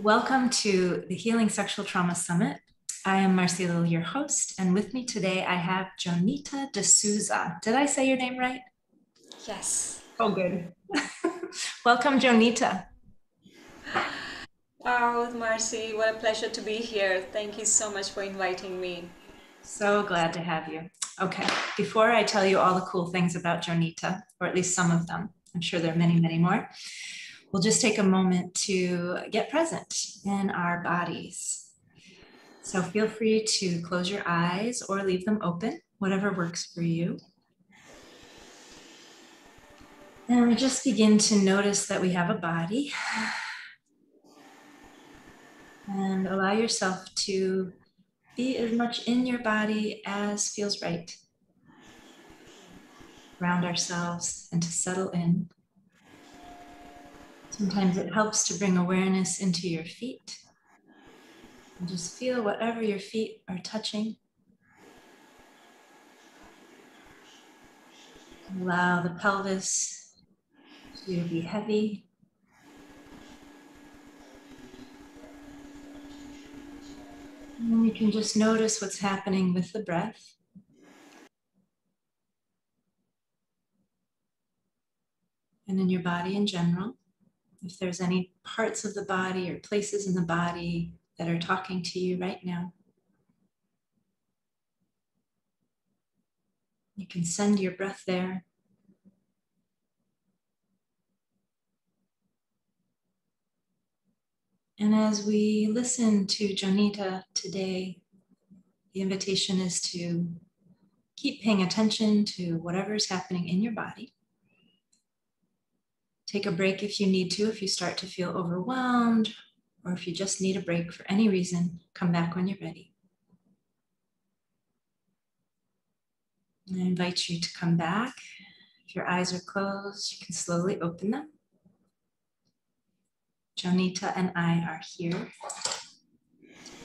Welcome to the Healing Sexual Trauma Summit. I am Marcy, your host, and with me today I have Jonita D'souza. Did I say your name right? Yes. Oh, good. Welcome, Jonita. Oh, Marcy, what a pleasure to be here. Thank you so much for inviting me. So glad to have you. Okay, before I tell you all the cool things about Jonita, or at least some of them, I'm sure there are many, many more, we'll just take a moment to get present in our bodies. So feel free to close your eyes or leave them open, whatever works for you. And just begin to notice that we have a body. And allow yourself to be as much in your body as feels right. Ground ourselves and to settle in. Sometimes it helps to bring awareness into your feet. And just feel whatever your feet are touching. Allow the pelvis to be heavy. And you can just notice what's happening with the breath. And in your body in general. If there's any parts of the body or places in the body that are talking to you right now, you can send your breath there. And as we listen to Jonita today, the invitation is to keep paying attention to whatever's happening in your body. Take a break if you need to, if you start to feel overwhelmed, or if you just need a break for any reason, come back when you're ready. And I invite you to come back. If your eyes are closed, you can slowly open them. Jonita and I are here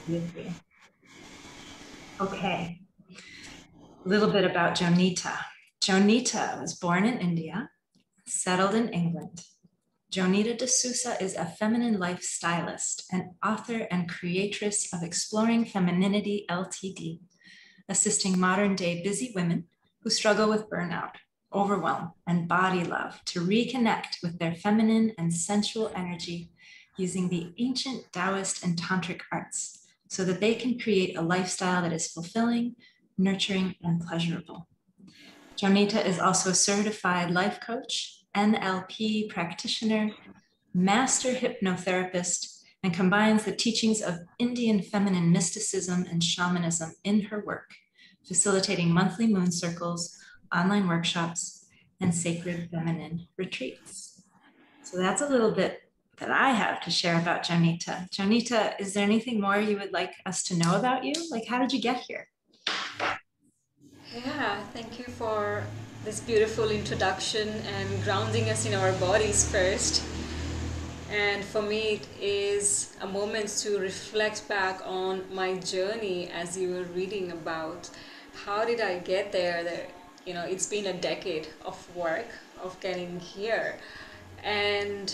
with you. Okay, a little bit about Jonita. Jonita was born in India, settled in England. Jonita D'souza is a feminine lifestylist, an author and creatress of Exploring Femininity Ltd, assisting modern-day busy women who struggle with burnout, overwhelm, and body love to reconnect with their feminine and sensual energy using the ancient Taoist and Tantric arts so that they can create a lifestyle that is fulfilling, nurturing, and pleasurable. Jonita is also a certified life coach, NLP practitioner, master hypnotherapist, and combines the teachings of Indian feminine mysticism and shamanism in her work, facilitating monthly moon circles, online workshops, and sacred feminine retreats. So that's a little bit that I have to share about Jonita. Jonita, is there anything more you would like us to know about you? Like, how did you get here? Yeah, thank you for this beautiful introduction and grounding us in our bodies first. And for me, it is a moment to reflect back on my journey as you were reading about how did I get there. It's been a decade of work of getting here. And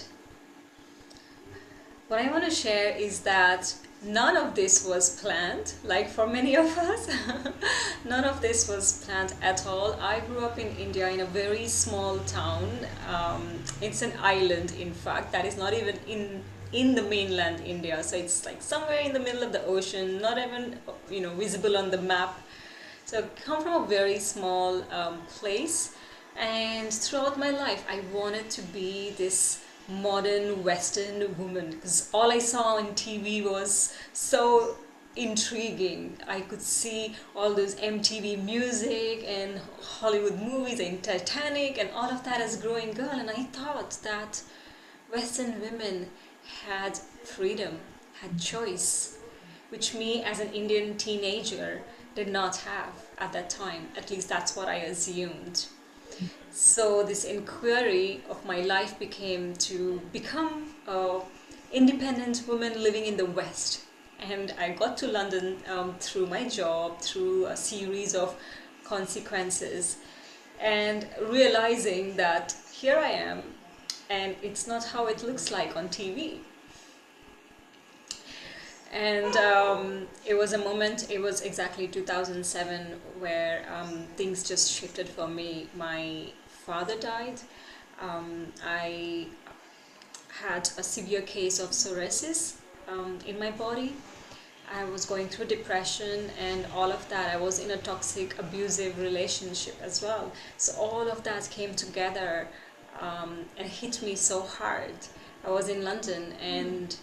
what I want to share is that none of this was planned, like for many of us. None of this was planned at all. I grew up in India in a very small town. It's an island, in fact, that is not even in the mainland India. So it's like somewhere in the middle of the ocean, not even visible on the map. So I come from a very small place, and throughout my life, I wanted to be this modern Western woman because all I saw on TV was so intriguing. I could see all those MTV music and Hollywood movies and Titanic and all of that as a growing girl, and I thought that Western women had freedom, had choice, which me as an Indian teenager did not have at that time. At least that's what I assumed. So this inquiry of my life became to become a independent woman living in the West. And I got to London through my job, through a series of consequences, and realizing that here I am, and it's not how it looks like on TV. And it was a moment, it was exactly 2007, where things just shifted for me. My father died. I had a severe case of psoriasis in my body. I was going through depression and all of that. I was in a toxic, abusive relationship as well. So all of that came together and hit me so hard. I was in London and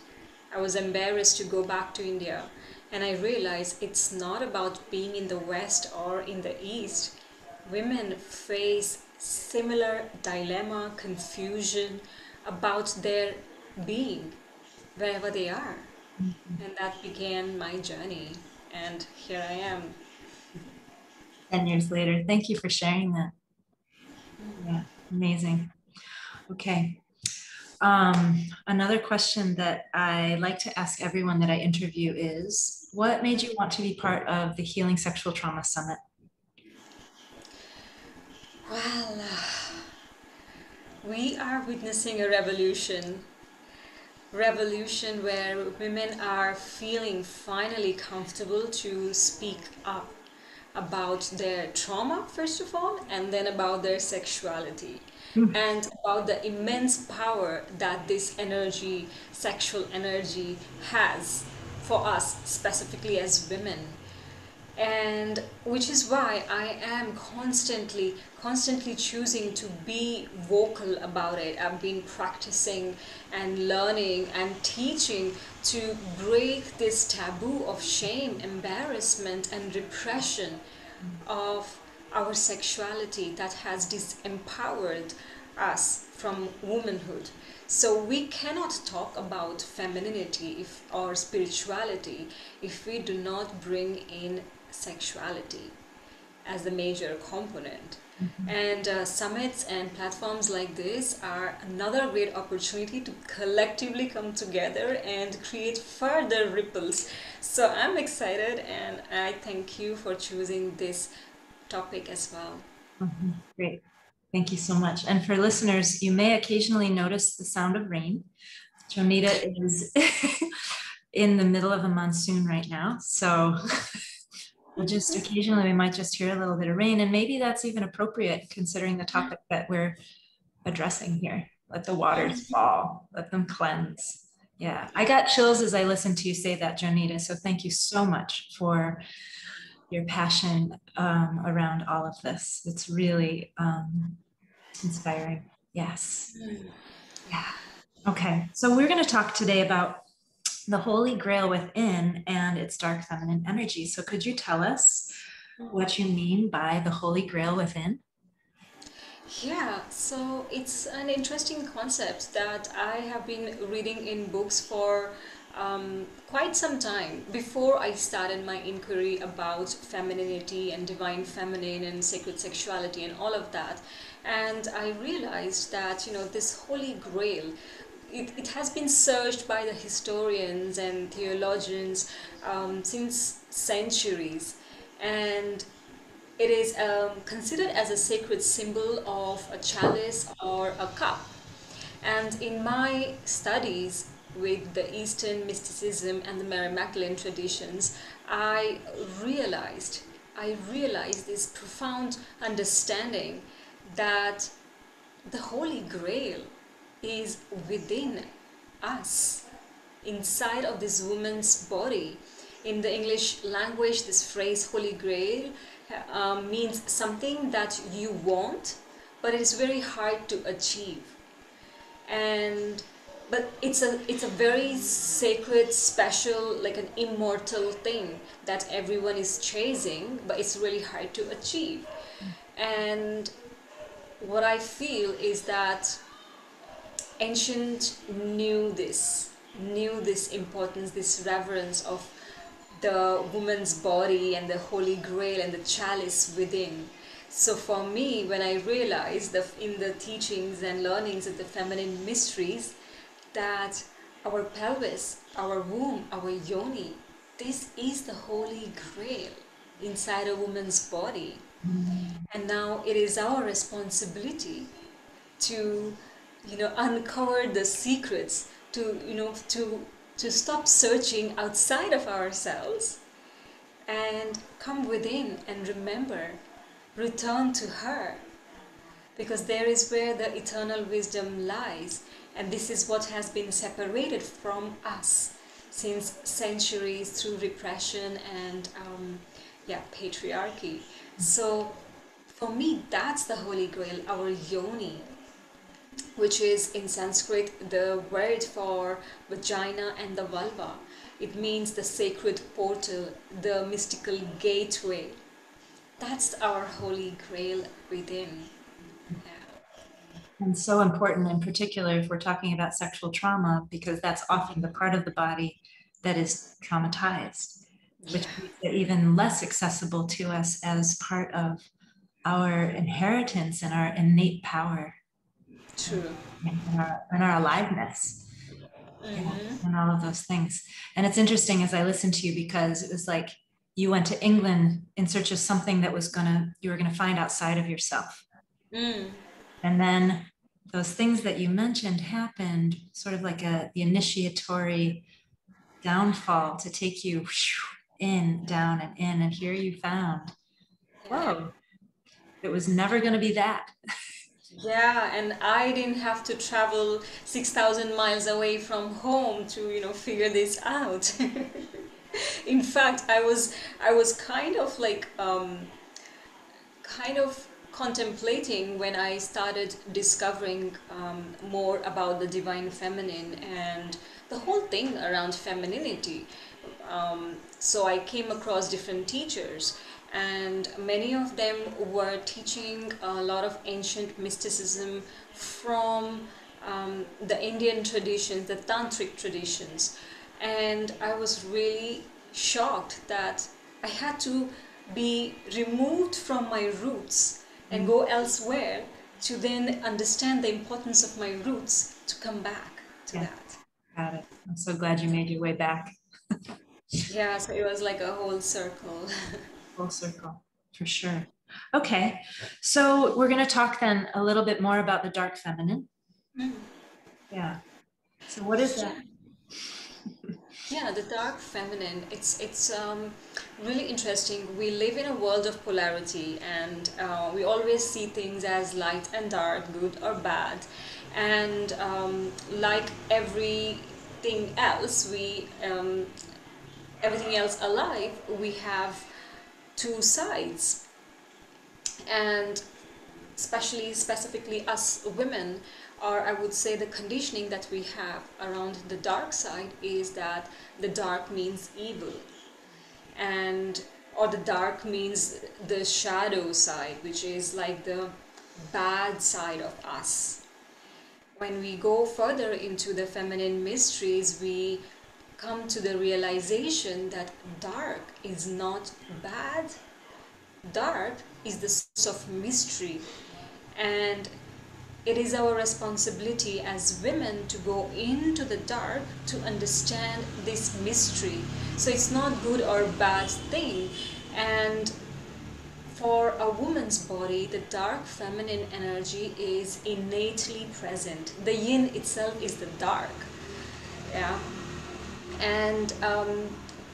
I was embarrassed to go back to India. And I realized it's not about being in the West or in the East. Women face similar dilemma, confusion about their being wherever they are. And that began my journey. And here I am. 10 years later. Thank you for sharing that. Yeah, amazing. Okay. Another question that I like to ask everyone that I interview is, what made you want to be part of the Healing Sexual Trauma Summit? Well, we are witnessing a revolution. Revolution where women are feeling finally comfortable to speak up about their trauma, first of all, and then about their sexuality, and about the immense power that this energy, sexual energy, has for us, specifically as women. And which is why I am constantly choosing to be vocal about it. I've been practicing and learning and teaching to break this taboo of shame, embarrassment, and repression of our sexuality that has disempowered us from womanhood. So we cannot talk about femininity or spirituality if we do not bring in sexuality as the major component. And summits and platforms like this are another great opportunity to collectively come together and create further ripples. So I'm excited and I thank you for choosing this topic as well. Great. Thank you so much. And for listeners, you may occasionally notice the sound of rain. Jonita is in the middle of a monsoon right now. So just occasionally we might just hear a little bit of rain, and maybe that's even appropriate considering the topic that we're addressing here. Let the waters fall, let them cleanse. Yeah, I got chills as I listened to you say that, Jonita. So thank you so much for your passion around all of this. It's really inspiring. Yes. Yeah. Okay. So we're going to talk today about the Holy Grail within and its dark feminine energy. So could you tell us what you mean by the Holy Grail within? Yeah, so it's an interesting concept that I have been reading in books for quite some time before I started my inquiry about femininity and divine feminine and sacred sexuality and all of that. And I realized that, this Holy Grail, it has been searched by the historians and theologians since centuries. And it is considered as a sacred symbol of a chalice or a cup. And in my studies with the Eastern mysticism and the Mary Magdalene traditions, I realized, I realized this profound understanding that the Holy Grail is within us, inside of this woman's body. In the English language, this phrase Holy Grail means something that you want, but it is very hard to achieve. And but it's a very sacred, special, like an immortal thing that everyone is chasing, but it's really hard to achieve. And what I feel is that ancient knew this importance, this reverence of the woman's body and the Holy Grail and the chalice within. So for me, when I realized that in the teachings and learnings of the feminine mysteries, that our pelvis, our womb, our yoni, this is the Holy Grail inside a woman's body. And now it is our responsibility to, uncover the secrets, to to stop searching outside of ourselves and come within and remember, return to her, because there is where the eternal wisdom lies, and this is what has been separated from us since centuries through repression and patriarchy. So for me, that's the Holy Grail, our Yoni, which is in Sanskrit the word for vagina and the vulva. It means the sacred portal, the mystical gateway. That's our Holy Grail within. And so important, in particular, if we're talking about sexual trauma, because that's often the part of the body that is traumatized, which makes it even less accessible to us as part of our inheritance and our innate power. True. And our aliveness. And all of those things. And it's interesting as I listened to you, because it was like you went to England in search of something that was you were gonna find outside of yourself. And then those things that you mentioned happened, sort of like the initiatory downfall to take you in, down, and in. And here you found, whoa, it was never going to be that. Yeah, and I didn't have to travel 6,000 miles away from home to, figure this out. In fact, I was kind of like, contemplating when I started discovering more about the divine feminine and the whole thing around femininity. So I came across different teachers, and many of them were teaching a lot of ancient mysticism from the Indian traditions, the tantric traditions. And I was really shocked that I had to be removed from my roots and go elsewhere to then understand the importance of my roots to come back to that. Got it. I'm so glad you made your way back. Yeah, so it was like a whole circle. Full circle, for sure. Okay, so we're going to talk then a little bit more about the dark feminine. Yeah. So what is that? Yeah, the dark feminine, it's really interesting. We live in a world of polarity, and we always see things as light and dark, good or bad. And like everything else, everything else alive, we have two sides. And specifically us women, or I would say the conditioning that we have around the dark side is that the dark means evil, or the dark means the shadow side, which is like the bad side of us. When we go further into the feminine mysteries, we come to the realization that dark is not bad. Dark is the source of mystery, and it is our responsibility as women to go into the dark to understand this mystery. So it's not good or bad thing. And for a woman's body, the dark feminine energy is innately present. The yin itself is the dark. Yeah. And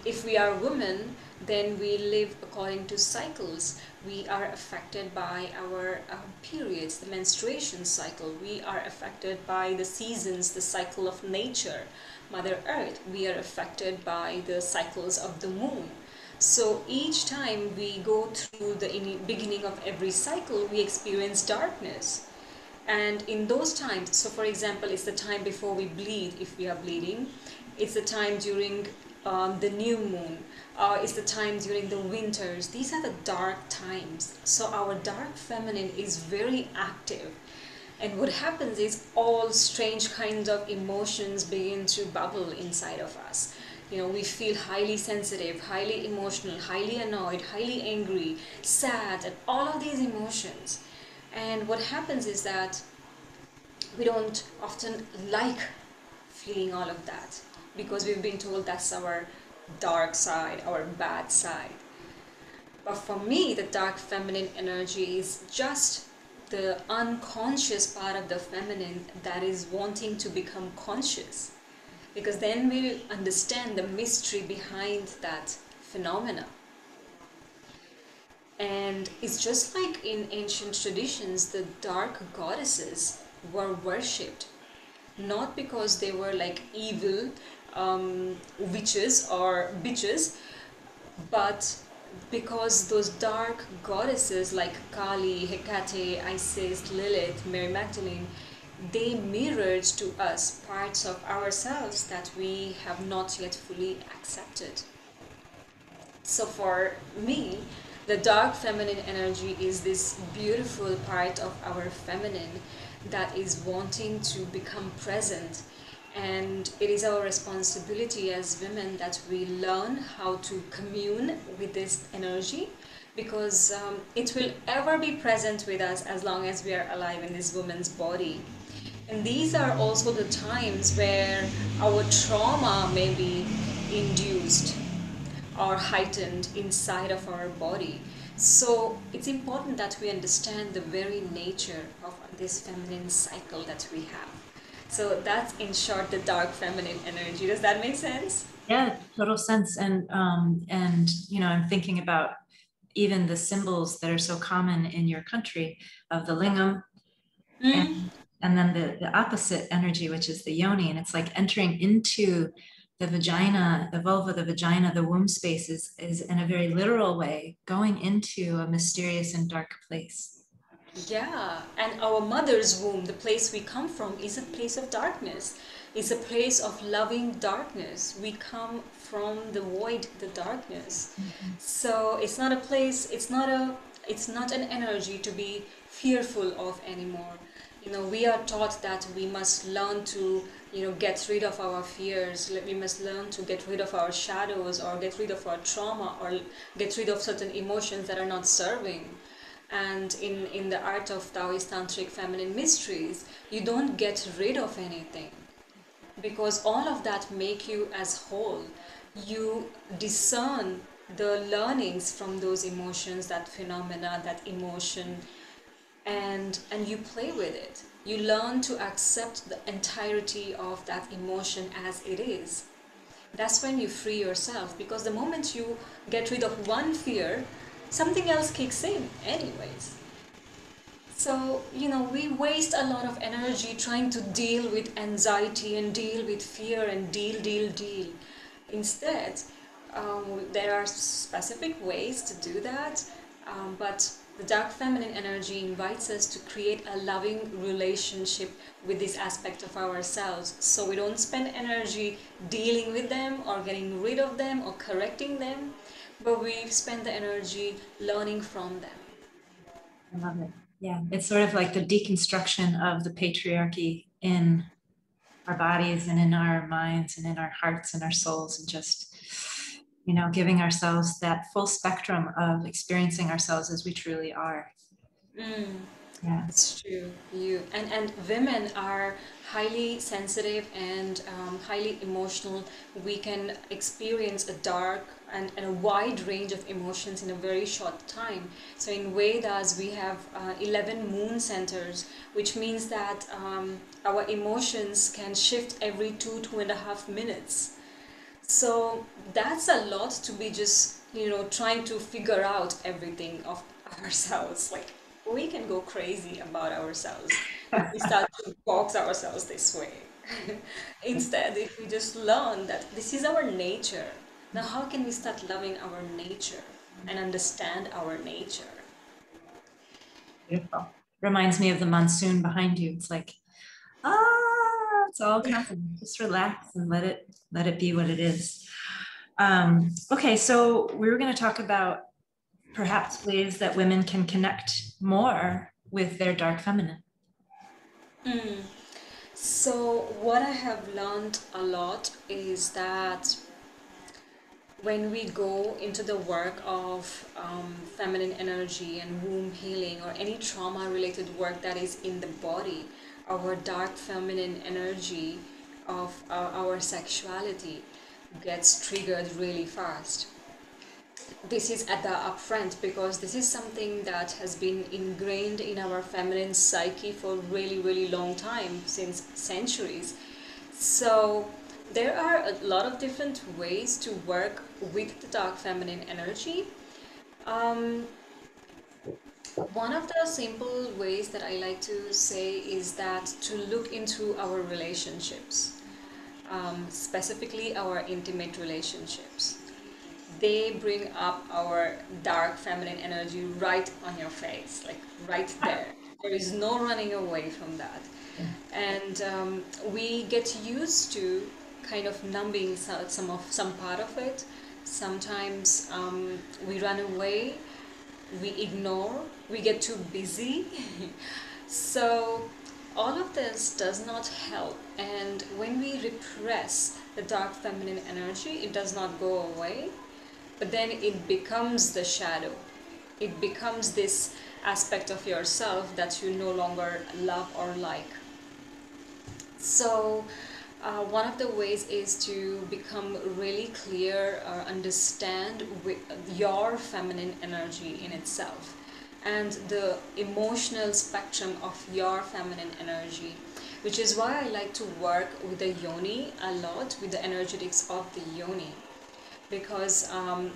if we are women, then we live according to cycles. We are affected by our periods, the menstruation cycle. We are affected by the seasons, the cycle of nature, Mother Earth. We are affected by the cycles of the moon. So each time we go through the beginning of every cycle, we experience darkness. And in those times, so for example, it's the time before we bleed, if we are bleeding. It's the time during the new moon. It's the time during the winters. These are the dark times. So our dark feminine is very active. And what happens is all strange kinds of emotions begin to bubble inside of us. We feel highly sensitive, highly emotional, highly annoyed, highly angry, sad, and all of these emotions. And what happens is that we don't often like feeling all of that, because we've been told that's our dark side, our bad side. But for me, the dark feminine energy is just the unconscious part of the feminine that is wanting to become conscious. because then we'll understand the mystery behind that phenomena. And it's just like in ancient traditions, the dark goddesses were worshipped, not because they were like evil witches or bitches, but because those dark goddesses like Kali, Hecate, Isis, Lilith, Mary Magdalene, they mirrored to us parts of ourselves that we have not yet fully accepted. So for me, the dark feminine energy is this beautiful part of our feminine that is wanting to become present. And it is our responsibility as women that we learn how to commune with this energy, because it will ever be present with us as long as we are alive in this woman's body. And these are also the times where our trauma may be induced or heightened inside of our body. So it's important that we understand the very nature of this feminine cycle that we have. So that's in short the dark feminine energy. Does that make sense? Yeah, total sense. And you know, I'm thinking about even the symbols that are so common in your country of the lingam, and then the opposite energy, which is the yoni. And it's like entering into the vagina, the vulva, the vagina, the womb space is in a very literal way going into a mysterious and dark place. Yeah, and our mother's womb, the place we come from, is a place of darkness. It's a place of loving darkness. We come from the void, the darkness. So it's not a place, it's not an energy to be fearful of anymore. You know, we are taught that we must learn to, you know, get rid of our fears. We must learn to get rid of our shadows, or get rid of our trauma, or get rid of certain emotions that are not serving. And in the art of Taoist Tantric feminine mysteries, you don't get rid of anything, because all of that make you as whole. You discern the learnings from those emotions, that phenomena, that emotion, and you play with it. You learn to accept the entirety of that emotion as it is. That's when you free yourself, because the moment you get rid of one fear, something else kicks in anyways. So, you know, we waste a lot of energy trying to deal with anxiety and deal with fear and deal. Instead, there are specific ways to do that, but the dark feminine energy invites us to create a loving relationship with this aspect of ourselves. So we don't spend energy dealing with them or getting rid of them or correcting them, but we spend the energy learning from them. I love it. Yeah, it's sort of like the deconstruction of the patriarchy in our bodies and in our minds and in our hearts and our souls, and just, you know, giving ourselves that full spectrum of experiencing ourselves as we truly are. Yeah, It's true. And women are highly sensitive and highly emotional. We can experience a dark and a wide range of emotions in a very short time. So in Vedas, we have 11 moon centers, which means that our emotions can shift every 2.5 minutes. So that's a lot to be just, you know, trying to figure out everything of ourselves. Like, we can go crazy about ourselves if we start to box ourselves this way. Instead, if we just learn that this is our nature, now how can we start loving our nature and understand our nature? beautiful. Reminds me of the monsoon behind you. It's like, it's all coming. Just relax and let it be what it is. Okay, so we were going to talk about perhaps ways that women can connect more with their dark feminine. So what I have learned a lot is that when we go into the work of feminine energy and womb healing, or any trauma related work that is in the body, our dark feminine energy of our sexuality gets triggered really fast. This is at the upfront, because this is something that has been ingrained in our feminine psyche for really long time, since centuries. So There are a lot of different ways to work with the dark feminine energy. Um, One of the simple ways that I like to say is that to look into our relationships, specifically our intimate relationships. They bring up our dark feminine energy right on your face, like right there. There is no running away from that. And we get used to kind of numbing some part of it. Sometimes we run away, we ignore, we get too busy. So all of this does not help. And when we repress the dark feminine energy, it does not go away, but then it becomes the shadow. It becomes this aspect of yourself that you no longer love or like. So one of the ways is to become really clear or understand with your feminine energy in itself and the emotional spectrum of your feminine energy, which is why I like to work with the Yoni a lot, with the energetics of the Yoni, because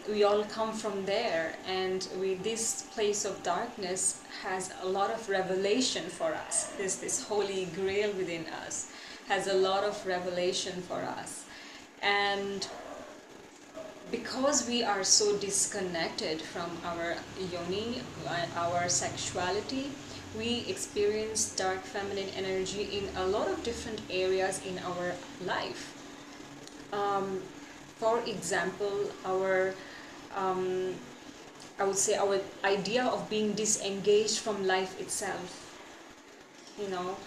we all come from there, and this place of darkness has a lot of revelation for us. This holy grail within us has a lot of revelation for us. And because we are so disconnected from our yoni, our sexuality, we experience dark feminine energy in a lot of different areas in our life. For example, I would say our idea of being disengaged from life itself. You know,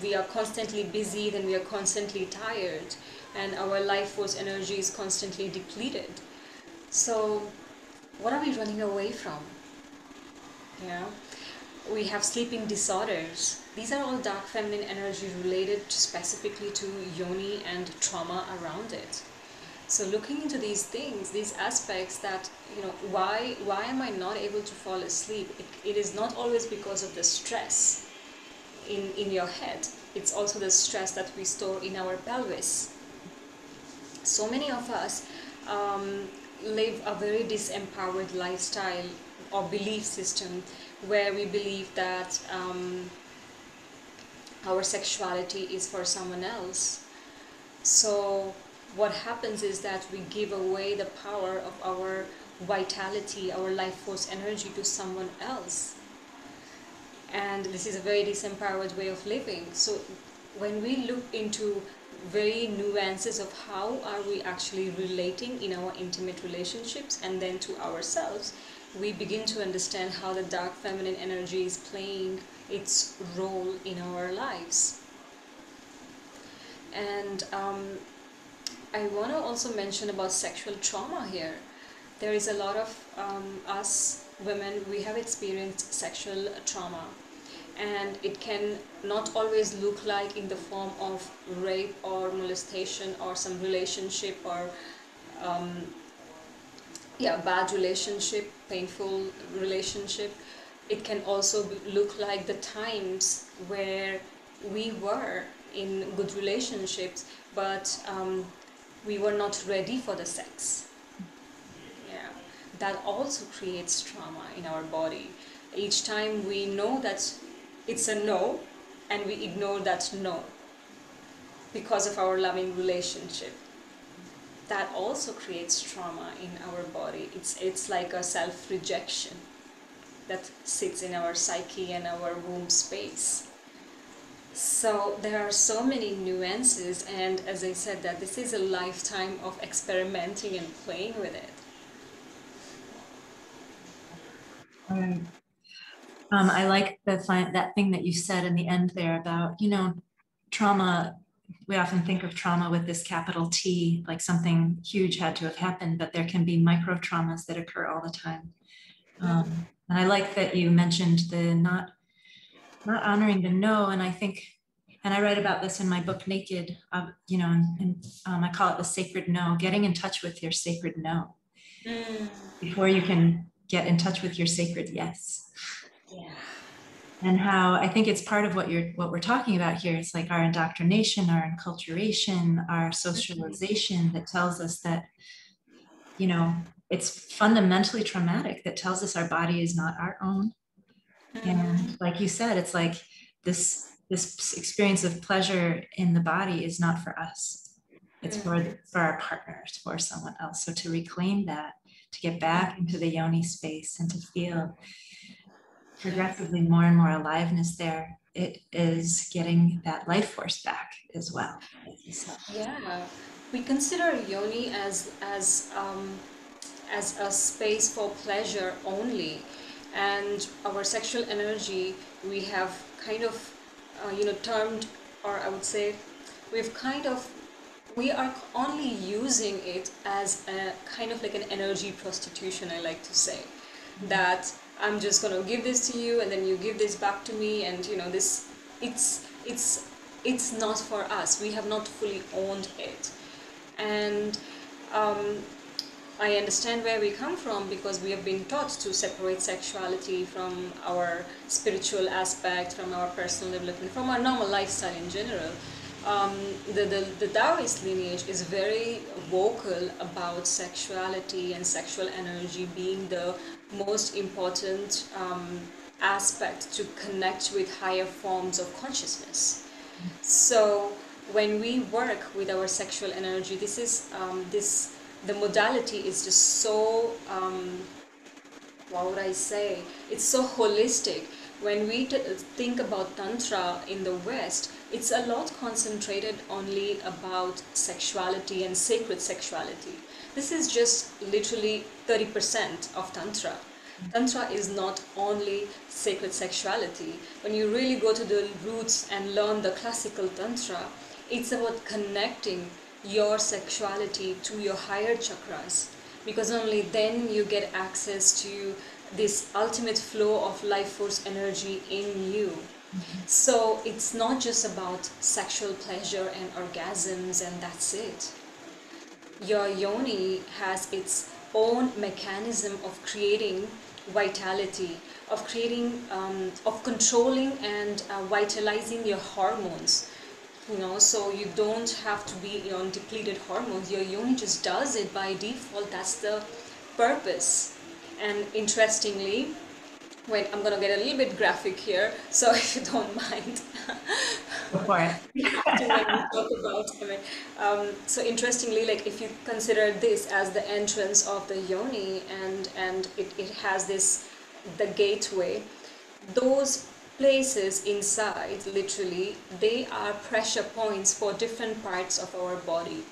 we are constantly busy, then we are constantly tired, and our life force energy is constantly depleted. So, what are we running away from? Yeah, we have sleeping disorders. These are all dark feminine energy related specifically to yoni and trauma around it. So looking into these things, these aspects that, why am I not able to fall asleep? It is not always because of the stress in your head. It's also the stress that we store in our pelvis. So many of us live a very disempowered lifestyle or belief system where we believe that our sexuality is for someone else. So what happens is that we give away the power of our vitality, our life force energy to someone else. And this is a very disempowered way of living. So when we look into very nuances of how are we actually relating in our intimate relationships and then to ourselves, we begin to understand how the dark feminine energy is playing its role in our lives. And I want to also mention about sexual trauma here. There is a lot of us women, we have experienced sexual trauma, and it can not always look like in the form of rape or molestation or some relationship or bad relationship, painful relationship. It can also look like the times where we were in good relationships, but we were not ready for the sex. Yeah, that also creates trauma in our body. Each time we know that it's a no, and we ignore that no because of our loving relationship. That also creates trauma in our body. It's like a self-rejection that sits in our psyche and our womb space. So there are so many nuances, and as I said, that this is a lifetime of experimenting and playing with it. Right. I like that thing that you said in the end there about, trauma. We often think of trauma with this capital T, like something huge had to have happened, but there can be micro traumas that occur all the time. And I like that you mentioned the not honoring the no. And I think, and I write about this in my book, Naked, and I call it the sacred no, getting in touch with your sacred no before you can get in touch with your sacred yes. Yeah. And how I think it's part of what we're talking about here. It's like our indoctrination, our enculturation, our socialization that tells us that, you know, it's fundamentally traumatic, that tells us our body is not our own. And like you said, it's like this experience of pleasure in the body is not for us. It's for our partners, for someone else. So to reclaim that, to get back into the Yoni space and to feel progressively more and more aliveness there, it is getting that life force back as well. Yeah, we consider Yoni as a space for pleasure only, and our sexual energy we have kind of termed, or I would say we've kind of we are only using it as a kind of like an energy prostitution, I like to say. That I'm just going to give this to you and then you give this back to me, and this it's not for us. We have not fully owned it. And I understand where we come from, because we have been taught to separate sexuality from our spiritual aspect, from our personal development, from our normal lifestyle in general. The Taoist lineage is very vocal about sexuality and sexual energy being the most important aspect to connect with higher forms of consciousness. So when we work with our sexual energy, the modality is just so what would I say? It's so holistic. When we think about Tantra in the West, it's a lot concentrated only about sexuality and sacred sexuality. This is just literally 30% of Tantra. Tantra is not only sacred sexuality. When you really go to the roots and learn the classical Tantra, it's about connecting your sexuality to your higher chakras, because only then you get access to this ultimate flow of life force energy in you. So it's not just about sexual pleasure and orgasms and that's it. Your yoni has its own mechanism of creating vitality, of creating, of controlling and vitalizing your hormones. So you don't have to be on depleted hormones. Your yoni just does it by default. That's the purpose. And interestingly, wait, I'm gonna get a little bit graphic here, so if you don't mind. Go for it. To when we talk about, so interestingly, like if you consider this as the entrance of the yoni, and it has the gateway, those places inside, literally, they are pressure points for different parts of our body.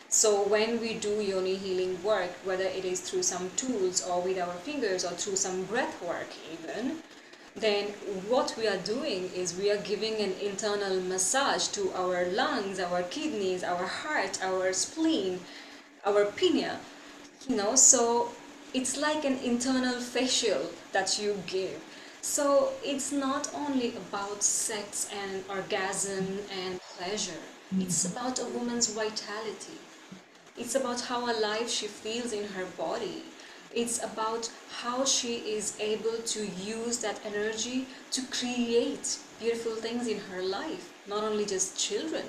So when we do yoni healing work, whether it is through some tools or with our fingers or through some breath work even, then what we are doing is we are giving an internal massage to our lungs, our kidneys, our heart, our spleen, our pineal, so it's like an internal facial that you give. So it's not only about sex and orgasm and pleasure. It's about a woman's vitality. It's about how alive she feels in her body. It's about how she is able to use that energy to create beautiful things in her life. Not only just children,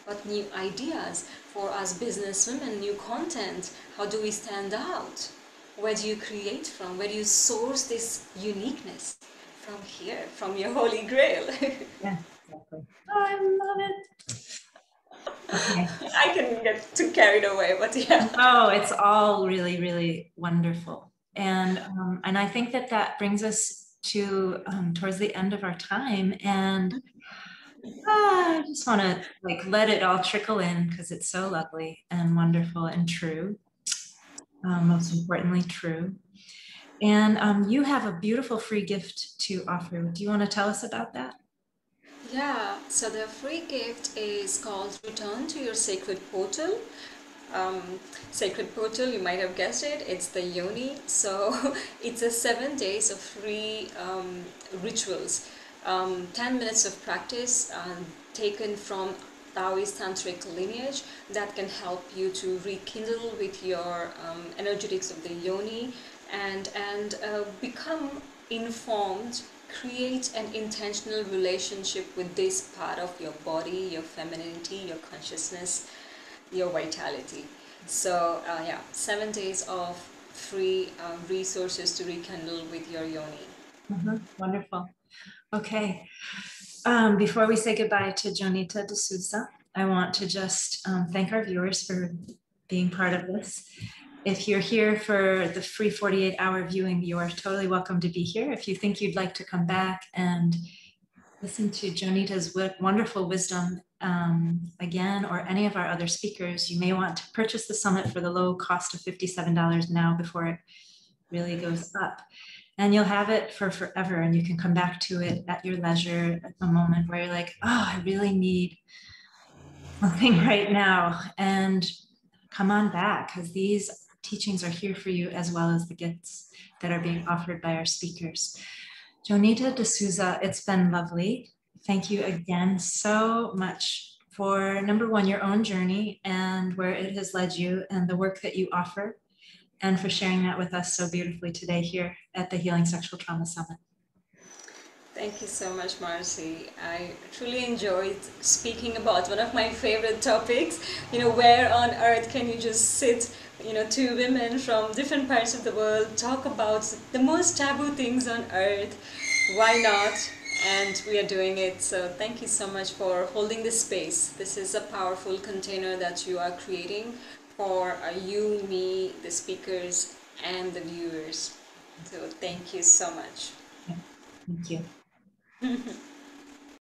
but new ideas for us businesswomen, new content. How do we stand out? Where do you create from? Where do you source this uniqueness? From here, from your holy grail. Yeah, exactly. Oh, I love it. Okay. I can get too carried away, but yeah. Oh, it's all really, really wonderful. And I think that brings us to towards the end of our time. And I just want to let it all trickle in, because it's so lovely and wonderful and true. Most importantly, true. And you have a beautiful free gift to offer. Do you want to tell us about that? Yeah, so the free gift is called Return to Your Sacred Portal. Sacred Portal, you might have guessed it, it's the Yoni. So it's a 7 days of free rituals, 10 minutes of practice taken from Taoist Tantric lineage that can help you to rekindle with your energetics of the Yoni and become informed create an intentional relationship with this part of your body, your femininity, your consciousness, your vitality. So yeah, 7 days of free resources to rekindle with your yoni. Wonderful. Okay. Before we say goodbye to Jonita D'souza, I want to just thank our viewers for being part of this. If you're here for the free 48-hour viewing, you are totally welcome to be here. If you think you'd like to come back and listen to Jonita's wonderful wisdom again, or any of our other speakers, you may want to purchase the summit for the low cost of $57 now before it really goes up. And you'll have it for forever, and you can come back to it at your leisure at a moment where you're like, oh, I really need something right now. And come on back, because these teachings are here for you, as well as the gifts that are being offered by our speakers. Jonita D'souza, it's been lovely. Thank you again so much for, number one, your own journey and where it has led you and the work that you offer, and for sharing that with us so beautifully today here at the Healing Sexual Trauma Summit. Thank you so much, Marcy. I truly enjoyed speaking about one of my favorite topics. Where on earth can you just sit, two women from different parts of the world talk about the most taboo things on earth? Why not? And we are doing it. So thank you so much for holding this space. This is a powerful container that you are creating for you, me, the speakers, and the viewers. So thank you so much. Thank you.